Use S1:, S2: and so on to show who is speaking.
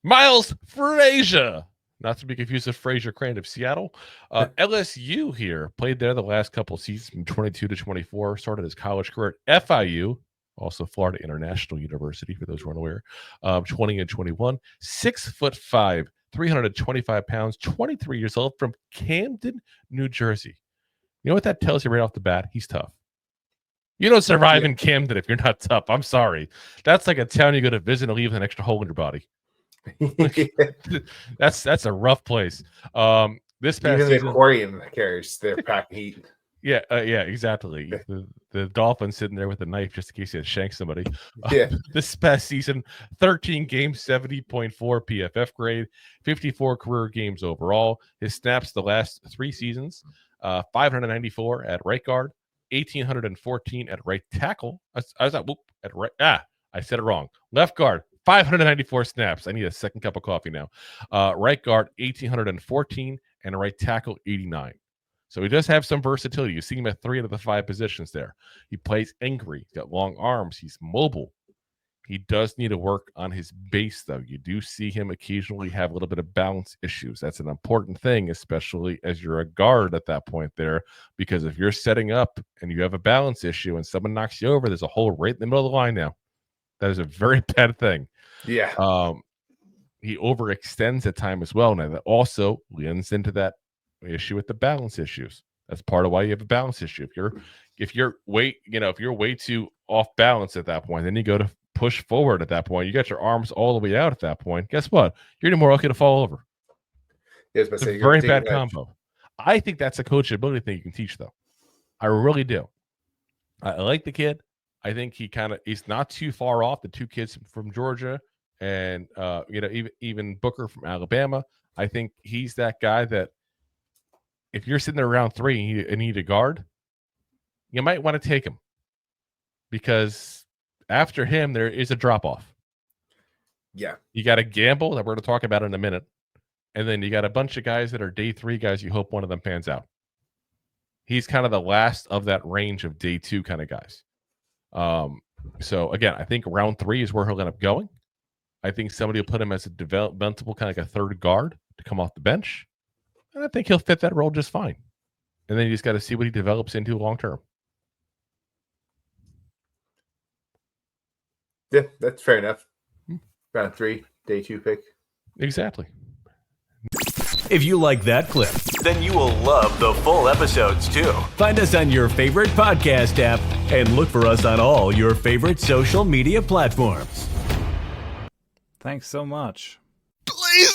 S1: Miles Frazier, not to be confused with Frazier Crane of Seattle. LSU here, played there the last couple of seasons from 22 to 24, started his college career at FIU, also Florida International University, for those who aren't aware, 20 and 21, 6'5", 325 pounds, 23 years old, from Camden, New Jersey. You know what that tells you right off the bat? He's tough. You don't survive in Camden if you're not tough. I'm sorry. That's like a town you go to visit and leave with an extra hole in your body. That's a rough place. This past
S2: even
S1: season,
S2: the aquarium carries their pack heat.
S1: Yeah, exactly. The dolphin sitting there with a knife just in case he had shanked somebody. This past season, 13 games, 70.4 PFF grade, 54 career games overall. His snaps the last 3 seasons, 594 at right guard, 1,814 at right tackle. I said it wrong. Left guard, 594 snaps. I need a second cup of coffee now. Right guard, 1,814, and right tackle, 89. So he does have some versatility. You see him at 3 out of the 5 positions there. He plays angry. He's got long arms. He's mobile. He does need to work on his base, though. You do see him occasionally have a little bit of balance issues. That's an important thing, especially as you're a guard at that point there, because if you're setting up and you have a balance issue and someone knocks you over, there's a hole right in the middle of the line now. That is a very bad thing.
S2: Yeah.
S1: He overextends at time as well. Now, that also lends into that issue with the balance issues. That's part of why you have a balance issue. If you're way too off balance at that point, then you go to push forward at that point. You got your arms all the way out at that point. Guess what? You're more likely to fall over. It's a very bad combo. I think that's a coachability thing you can teach, though. I really do. I like the kid. I think he's not too far off the 2 kids from Georgia and even Booker from Alabama. I think he's that guy that if you're sitting there around 3 and need a guard, you might want to take him, because after him there is a drop off.
S2: Yeah,
S1: you got a gamble that we're going to talk about in a minute, and then you got a bunch of guys that are day 3 guys. You hope one of them pans out. He's kind of the last of that range of day 2 kind of guys. So again, I think round 3 is where he'll end up going. I think somebody will put him as a developmental kind of like a third guard to come off the bench. And I think he'll fit that role just fine. And then you just got to see what he develops into long term.
S2: Yeah, that's fair enough. Round 3, day 2 pick.
S1: Exactly.
S3: If you like that clip, then you will love the full episodes too. Find us on your favorite podcast app and look for us on all your favorite social media platforms.
S4: Thanks so much.
S1: Please,